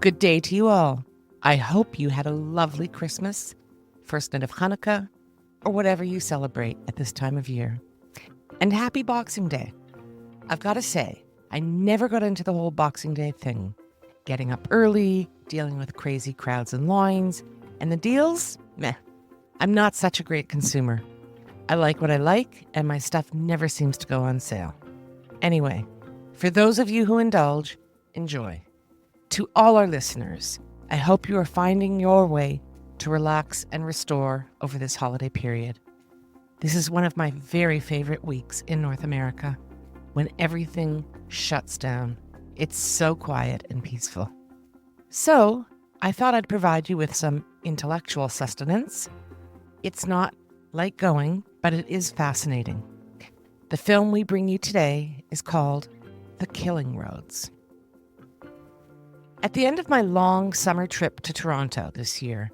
Good day to you all. I hope you had a lovely Christmas, first night of Hanukkah, or whatever you celebrate at this time of year. And happy Boxing Day. I've got to say, I never got into the whole Boxing Day thing. Getting up early, dealing with crazy crowds and lines, and the deals? Meh. I'm not such a great consumer. I like what I like, and my stuff never seems to go on sale. Anyway, for those of you who indulge, enjoy. To all our listeners, I hope you are finding your way to relax and restore over this holiday period. This is one of my very favorite weeks in North America, when everything shuts down. It's so quiet and peaceful. So, I thought I'd provide you with some intellectual sustenance. It's not light going, but it is fascinating. The film we bring you today is called The Killing Roads. At the end of my long summer trip to Toronto this year,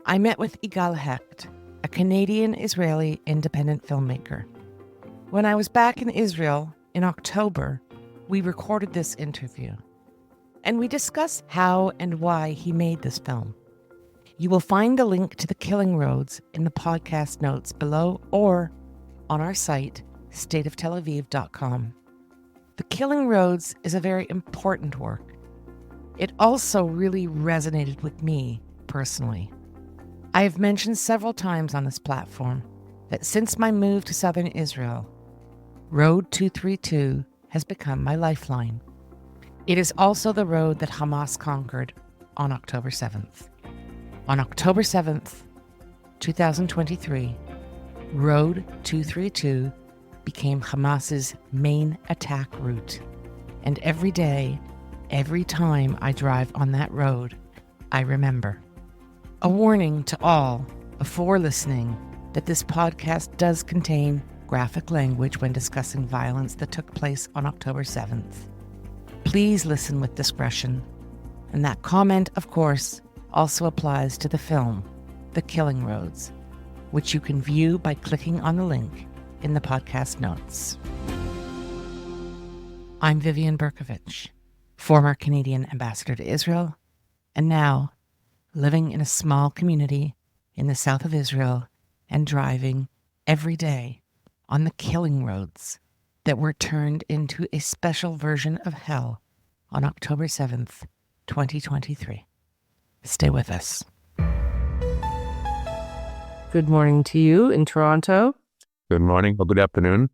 I met with Igal Hecht, a Canadian-Israeli independent filmmaker. When I was back in Israel in October, we recorded this interview, and we discussed how and why he made this film. You will find a link to The Killing Roads in the podcast notes below or on our site, stateoftelaviv.com. The Killing Roads is a very important work. It also really resonated with me personally. I have mentioned several times on this platform that since my move to southern Israel, Road 232 has become my lifeline. It is also the road that Hamas conquered on October 7th. On October 7th, 2023, Road 232 became Hamas's main attack route. And every day, every time I drive on that road, I remember. A warning to all before listening that this podcast does contain graphic language when discussing violence that took place on October 7th. Please listen with discretion. And that comment, of course, also applies to the film, The Killing Roads, which you can view by clicking on the link in the podcast notes. I'm Vivian Berkovich, former Canadian ambassador to Israel, and now living in a small community in the south of Israel and driving every day on the killing roads that were turned into a special version of hell on October 7th, 2023. Stay with us. Good morning to you in Toronto. Good morning or good afternoon.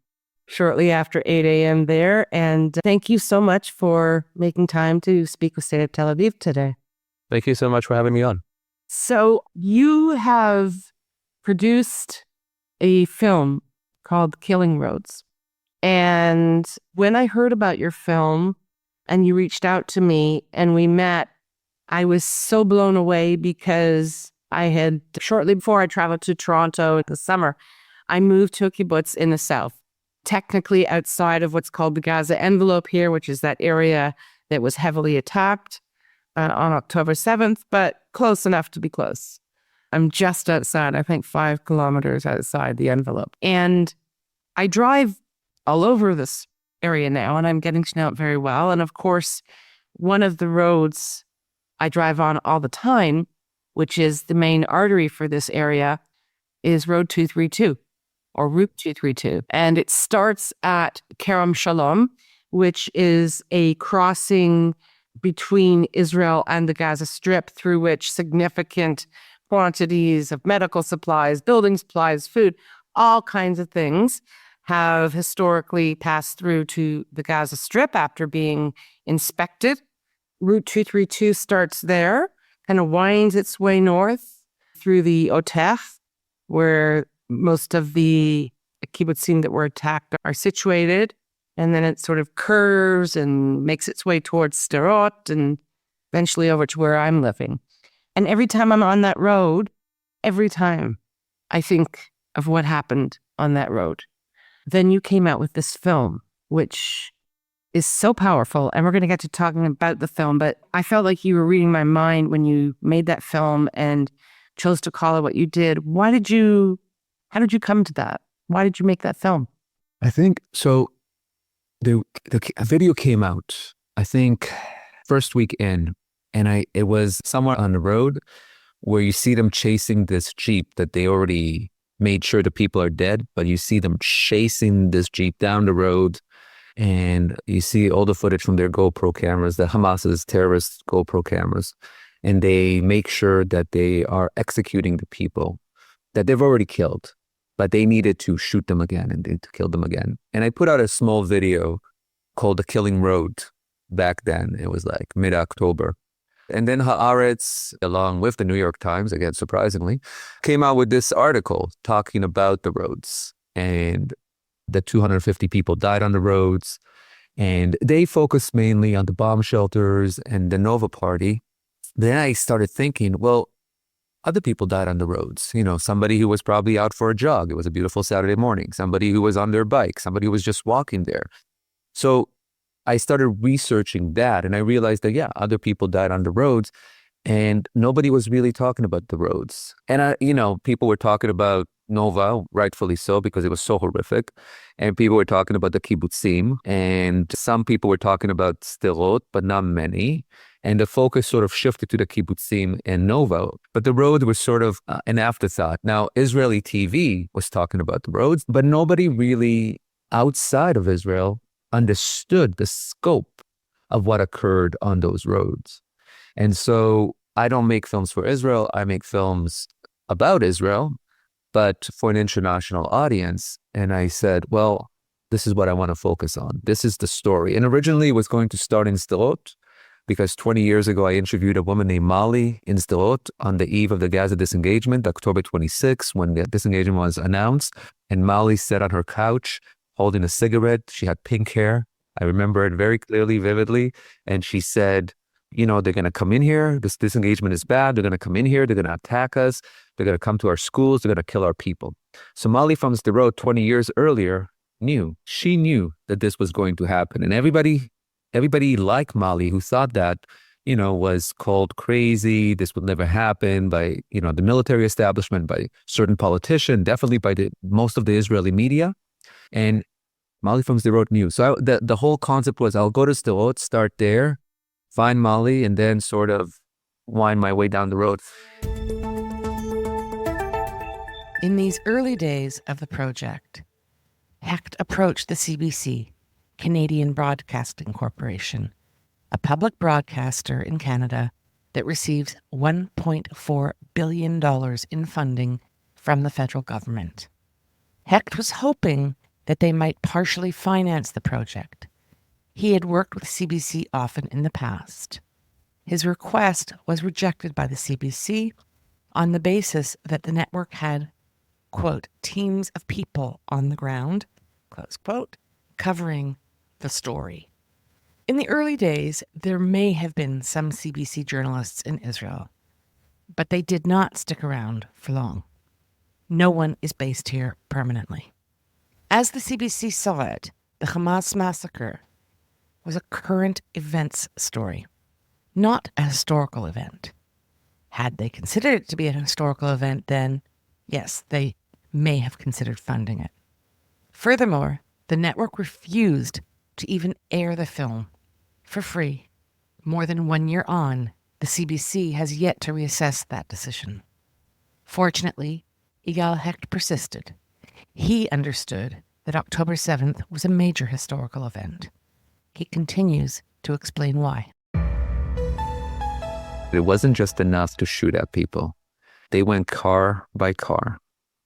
Shortly after 8 a.m. there. And thank you so much for making time to speak with State of Tel Aviv today. Thank you so much for having me on. So you have produced a film called Killing Roads. And when I heard about your film and you reached out to me and we met, I was so blown away because I had, shortly before I traveled to Toronto in the summer, I moved to a kibbutz in the south, technically outside of what's called the Gaza envelope here, which is that area that was heavily attacked on October 7th, but close enough to be close. I'm just outside, I think 5 kilometers outside the envelope. And I drive all over this area now, and I'm getting to know it very well. And of course, one of the roads I drive on all the time, which is the main artery for this area, is Road 232 or Route 232. And it starts at Kerem Shalom, which is a crossing between Israel and the Gaza Strip through which significant quantities of medical supplies, building supplies, food, all kinds of things have historically passed through to the Gaza Strip after being inspected. Route 232 starts there, kind of winds its way north through the Otech, where most of the kibbutzim that were attacked are situated. And then it sort of curves and makes its way towards Sderot and eventually over to where I'm living. And every time I'm on that road, every time I think of what happened on that road. Then you came out with this film, which is so powerful. And we're going to get to talking about the film, but I felt like you were reading my mind when you made that film and chose to call it what you did. How did you come to that? Why did you make that film? I think so. The video came out, I think, first week in, And it was somewhere on the road where you see them chasing this Jeep that they already made sure the people are dead, but you see them chasing this Jeep down the road, and you see all the footage from their GoPro cameras, the Hamas's terrorist GoPro cameras, and they make sure that they are executing the people that they've already killed, but they needed to shoot them again and to kill them again. And I put out a small video called The Killing Road back then. It was like mid-October. And then Haaretz, along with the New York Times, again, surprisingly, came out with this article talking about the roads and that 250 people died on the roads. And they focused mainly on the bomb shelters and the Nova Party. Then I started thinking, well, other people died on the roads. You know, somebody who was probably out for a jog. It was a beautiful Saturday morning. Somebody who was on their bike. Somebody who was just walking there. So I started researching that, and I realized that, yeah, other people died on the roads, and nobody was really talking about the roads. And people were talking about Nova, rightfully so, because it was so horrific. And people were talking about the kibbutzim, and some people were talking about Sderot, but not many. And the focus sort of shifted to the kibbutzim and Nova, but the roads were sort of an afterthought. Now, Israeli TV was talking about the roads, but nobody really outside of Israel understood the scope of what occurred on those roads. And so I don't make films for Israel. I make films about Israel, but for an international audience. And I said, well, this is what I want to focus on. This is the story. And originally it was going to start in Sderot, because 20 years ago, I interviewed a woman named Molly in Sderot on the eve of the Gaza disengagement, October 26, when the disengagement was announced. And Molly sat on her couch holding a cigarette. She had pink hair. I remember it very clearly, vividly. And she said, they're going to come in here. This disengagement is bad. They're going to come in here. They're going to attack us. They're going to come to our schools. They're going to kill our people. So Molly from Sderot 20 years earlier she knew that this was going to happen. And everybody like Molly who thought that, was called crazy. This would never happen by, the military establishment, by certain politicians, definitely by most of the Israeli media. And Molly from Sderot knew. So the whole concept was, I'll go to Sderot, start there, find Molly, and then sort of wind my way down the road. In these early days of the project, Hecht approached the CBC, Canadian Broadcasting Corporation, a public broadcaster in Canada that receives $1.4 billion in funding from the federal government. Hecht was hoping that they might partially finance the project. He had worked with CBC often in the past. His request was rejected by the CBC on the basis that the network had, quote, teams of people on the ground, close quote, covering the story. In the early days, there may have been some CBC journalists in Israel, but they did not stick around for long. No one is based here permanently. As the CBC saw it, the Hamas massacre was a current events story, not a historical event. Had they considered it to be an historical event, then yes, they may have considered funding it. Furthermore, the network refused to even air the film for free. More than 1 year on, the CBC has yet to reassess that decision. Fortunately, Igal Hecht persisted. He understood that October 7th was a major historical event. He continues to explain why. It wasn't just enough to shoot at people. They went car by car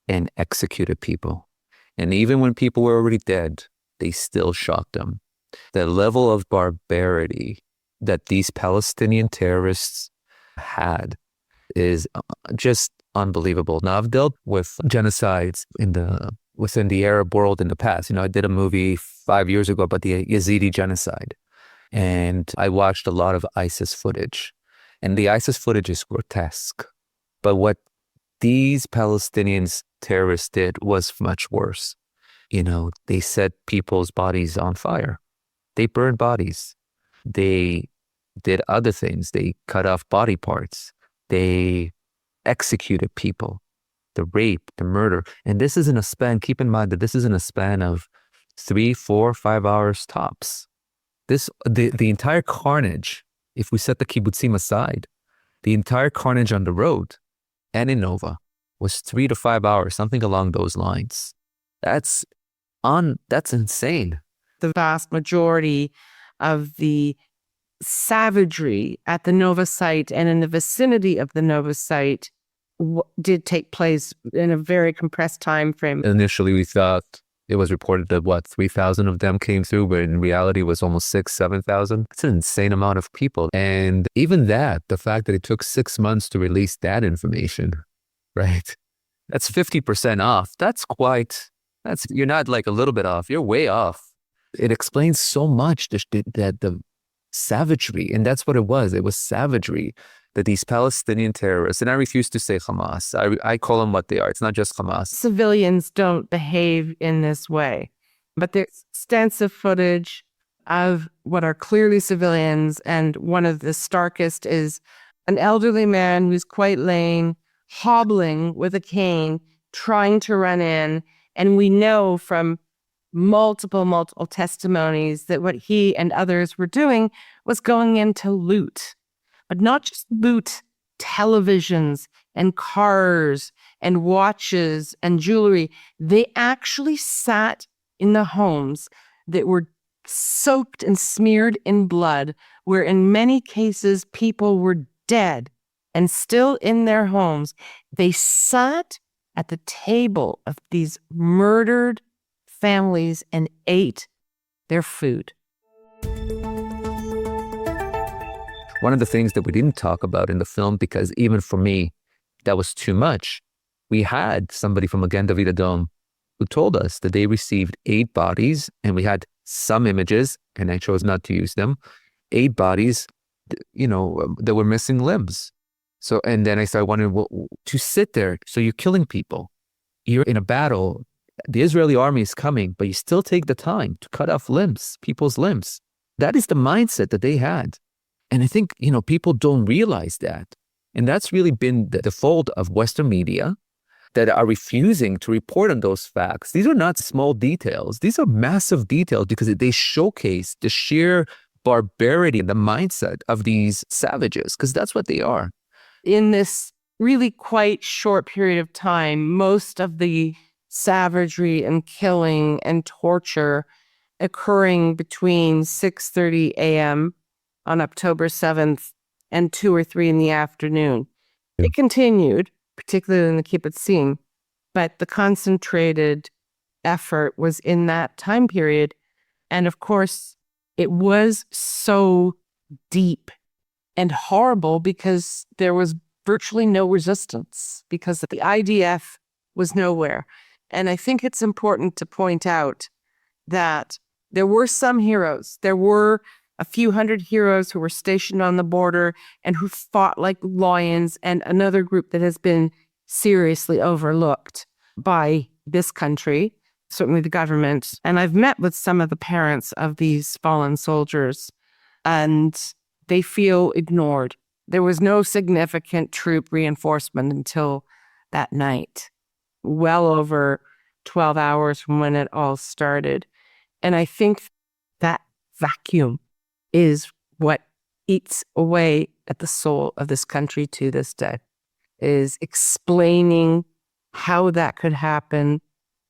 and executed people. And even when people were already dead, they still shot them. The level of barbarity that these Palestinian terrorists had is just unbelievable. Now, I've dealt with genocides within the Arab world in the past. I did a movie 5 years ago about the Yazidi genocide, and I watched a lot of ISIS footage. And the ISIS footage is grotesque. But what these Palestinians terrorists did was much worse. They set people's bodies on fire. They burned bodies. They did other things. They cut off body parts. They executed people. The rape, the murder. And this is in a span, keep in mind that this is in a span of 3, 4, 5 hours tops. The entire carnage if we set the kibbutzim aside, the entire carnage on the road and in Nova was 3 to 5 hours, something along those lines. That's insane. The vast majority of the savagery at the Nova site and in the vicinity of the Nova site did take place in a very compressed time frame. Initially, we thought it was reported that 3,000 of them came through, but in reality, it was almost 7,000. It's an insane amount of people. And even that, the fact that it took 6 months to release that information, right? That's 50% off. You're not like a little bit off. You're way off. It explains so much that the savagery, and that's what it was. It was savagery that these Palestinian terrorists, and I refuse to say Hamas. I call them what they are. It's not just Hamas. Civilians don't behave in this way, but there's extensive footage of what are clearly civilians, and one of the starkest is an elderly man who's quite lame, hobbling with a cane, trying to run in, and we know from multiple testimonies that what he and others were doing was going in to loot, but not just loot televisions and cars and watches and jewelry. They actually sat in the homes that were soaked and smeared in blood, where in many cases people were dead and still in their homes. They sat at the table of these murdered families and ate their food. One of the things that we didn't talk about in the film, because even for me, that was too much, we had somebody from Magen David Adom who told us that they received 8 bodies, and we had some images, and I chose not to use them, 8 bodies, that were missing limbs. So, and then I started wondering, well, to sit there, so you're killing people. You're in a battle. The Israeli army is coming, but you still take the time to cut off people's limbs. That is the mindset that they had. And I think, people don't realize that. And that's really been the fault of Western media that are refusing to report on those facts. These are not small details. These are massive details because they showcase the sheer barbarity, the mindset of these savages, because that's what they are. In this really quite short period of time, most of the savagery and killing and torture occurring between 6:30 a.m. on October 7th and 2 or 3 in the afternoon. It continued, particularly in the kibbutzim, but the concentrated effort was in that time period. And of course, it was so deep and horrible because there was virtually no resistance, because the IDF was nowhere. And I think it's important to point out that there were some heroes. There were a few hundred heroes who were stationed on the border and who fought like lions, and another group that has been seriously overlooked by this country, certainly the government. And I've met with some of the parents of these fallen soldiers, and they feel ignored. There was no significant troop reinforcement until that night, well over 12 hours from when it all started. And I think that vacuum is what eats away at the soul of this country to this day, is explaining how that could happen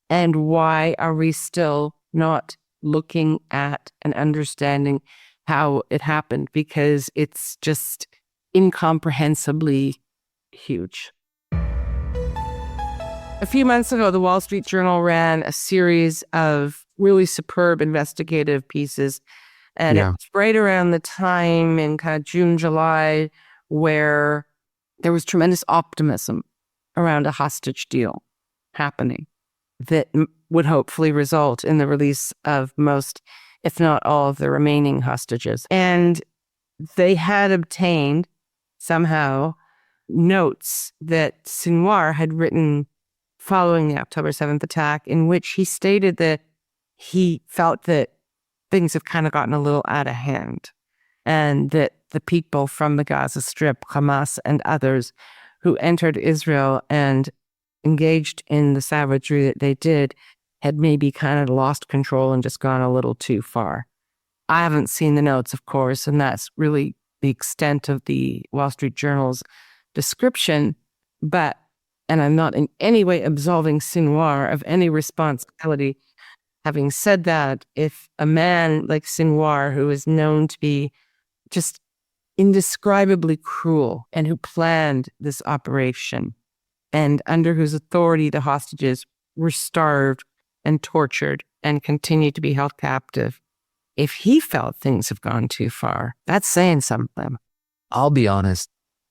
and why are we still not looking at and understanding how it happened, because it's just incomprehensibly huge. A few months ago, the Wall Street Journal ran a series of really superb investigative pieces. And it's right around the time in kind of June, July, where there was tremendous optimism around a hostage deal happening that would hopefully result in the release of most, if not all, of the remaining hostages. And they had obtained somehow notes that Sinwar had written following the October 7th attack, in which he stated that he felt that things have kind of gotten a little out of hand, and that the people from the Gaza Strip, Hamas and others who entered Israel and engaged in the savagery that they did had maybe kind of lost control and just gone a little too far. I haven't seen the notes, of course, and that's really the extent of the Wall Street Journal's description, and I'm not in any way absolving Sinwar of any responsibility. Having said that, if a man like Sinwar, who is known to be just indescribably cruel and who planned this operation and under whose authority the hostages were starved and tortured and continued to be held captive, if he felt things have gone too far, that's saying something. I'll be honest,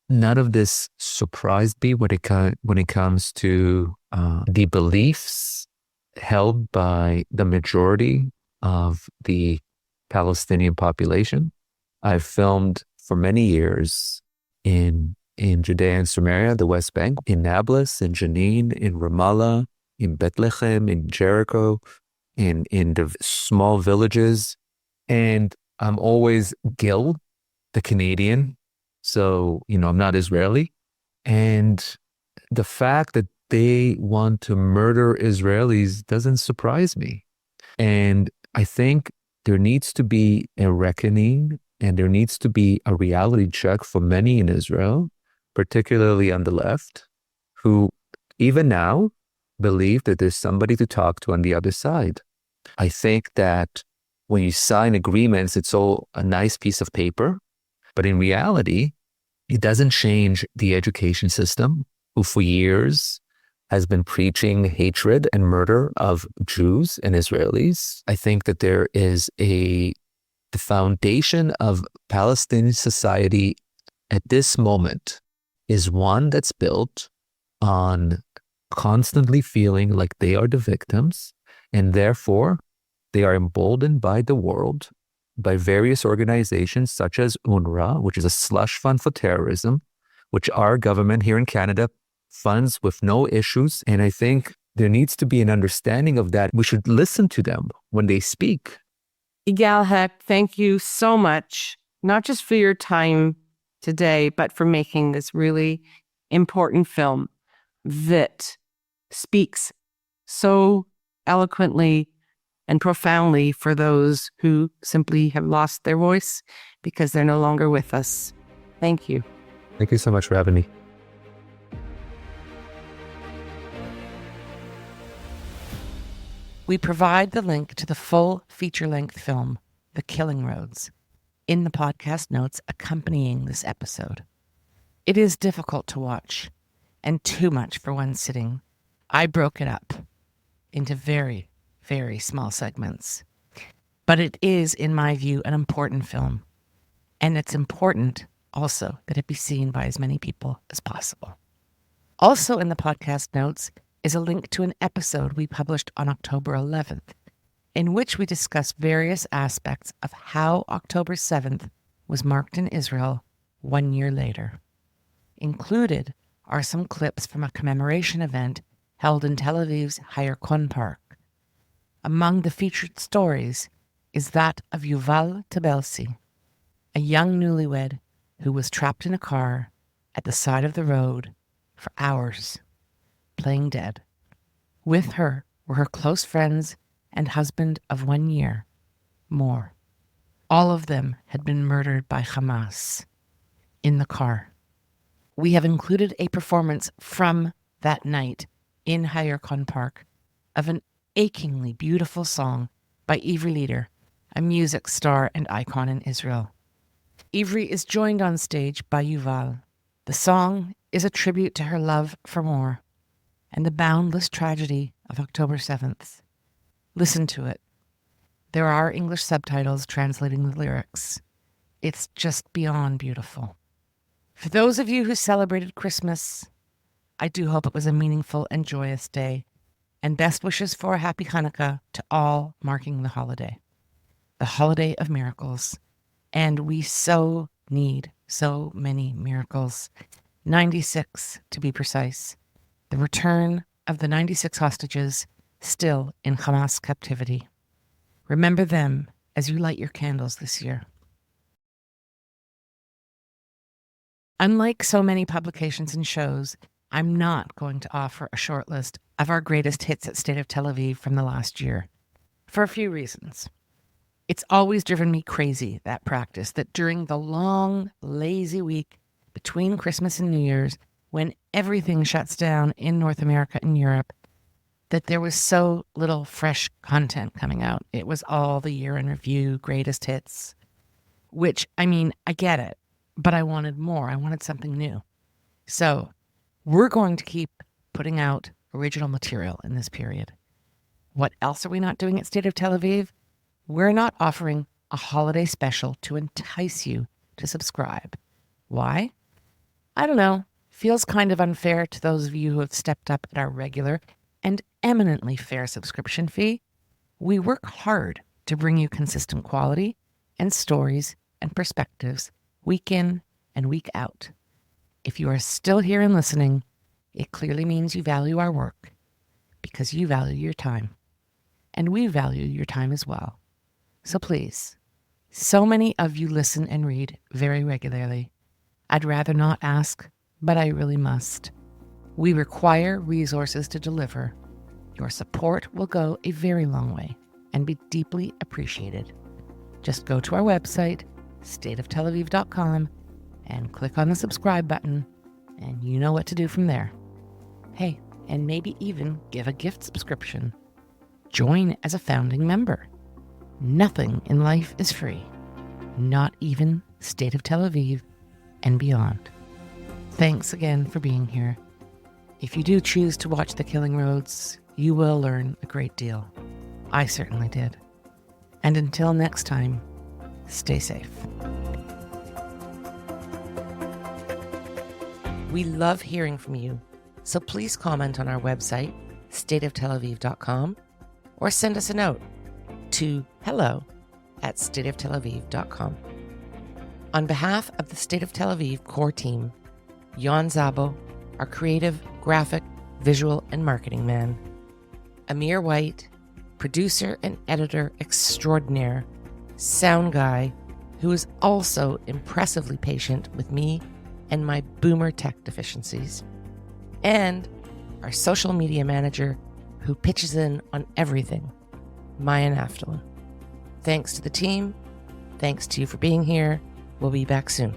none of this surprised me when it comes to the beliefs held by the majority of the Palestinian population. I've filmed for many years in Judea and Samaria, the West Bank, in Nablus, in Jenin, in Ramallah, in Bethlehem, in Jericho, in the small villages. And I'm always Gil, the Canadian. So, I'm not Israeli. And the fact that they want to murder Israelis doesn't surprise me. And I think there needs to be a reckoning and there needs to be a reality check for many in Israel, particularly on the left, who even now believe that there's somebody to talk to on the other side. I think that when you sign agreements, it's all a nice piece of paper, but in reality, it doesn't change the education system, who for years has been preaching hatred and murder of Jews and Israelis. I think that there is the foundation of Palestinian society at this moment is one that's built on constantly feeling like they are the victims, and therefore they are emboldened by the world, by various organizations such as UNRWA, which is a slush fund for terrorism, which our government here in Canada funds with no issues. And I think there needs to be an understanding of that. We should listen to them when they speak. Igal Hecht, thank you so much, not just for your time today, but for making this really important film that speaks so eloquently and profoundly for those who simply have lost their voice because they're no longer with us. Thank you. Thank you so much for having me. We provide the link to the full feature-length film, The Killing Roads, in the podcast notes accompanying this episode. It is difficult to watch and too much for one sitting. I broke it up into very, very small segments. But it is, in my view, an important film. And it's important also that it be seen by as many people as possible. Also in the podcast notes is a link to an episode we published on October 11th, in which we discuss various aspects of how October 7th was marked in Israel 1 year later. Included are some clips from a commemoration event held in Tel Aviv's Hayarkon Park. Among the featured stories is that of Yuval Tebelsi, a young newlywed who was trapped in a car at the side of the road for hours, playing dead. With her were her close friends and husband of 1 year, more. All of them had been murdered by Hamas in the car. We have included a performance from that night in Hayarkon Park of an achingly beautiful song by Ivri Lieder, a music star and icon in Israel. Ivri is joined on stage by Yuval. The song is a tribute to her love for more and the boundless tragedy of October 7th. Listen to it. There are English subtitles translating the lyrics. It's just beyond beautiful. For those of you who celebrated Christmas, I do hope it was a meaningful and joyous day, and best wishes for a happy Hanukkah to all marking the holiday of miracles. And we so need so many miracles. 96 to be precise. The return of the 96 hostages still in Hamas captivity. Remember them as you light your candles this year. Unlike so many publications and shows, I'm not going to offer a short list of our greatest hits at State of Tel Aviv from the last year, for a few reasons. It's always driven me crazy, that practice, that during the long, lazy week between Christmas and New Year's, when everything shuts down in North America and Europe, that there was so little fresh content coming out. It was all the year in review, greatest hits, which, I mean, I get it, but I wanted more. I wanted something new. So we're going to keep putting out original material in this period. What else are we not doing at State of Tel Aviv? We're not offering a holiday special to entice you to subscribe. Why? I don't know. Feels kind of unfair to those of you who have stepped up at our regular and eminently fair subscription fee. We work hard to bring you consistent quality and stories and perspectives week in and week out. If you are still here and listening, it clearly means you value our work because you value your time. And we value your time as well. So please, so many of you listen and read very regularly. I'd rather not ask, but I really must. We require resources to deliver. Your support will go a very long way and be deeply appreciated. Just go to our website, stateoftelaviv.com, and click on the subscribe button, and you know what to do from there. Hey, and maybe even give a gift subscription. Join as a founding member. Nothing in life is free, not even State of Tel Aviv and beyond. Thanks again for being here. If you do choose to watch The Killing Roads, you will learn a great deal. I certainly did. And until next time, stay safe. We love hearing from you, so please comment on our website, stateoftelaviv.com, or send us a note to hello@stateoftelaviv.com. On behalf of the State of Tel Aviv core team, Jan Zabo, our creative, graphic, visual, and marketing man, Amir White, producer and editor extraordinaire, sound guy, who is also impressively patient with me and my boomer tech deficiencies, and our social media manager, who pitches in on everything, Maya Naftalin. Thanks to the team. Thanks to you for being here. We'll be back soon.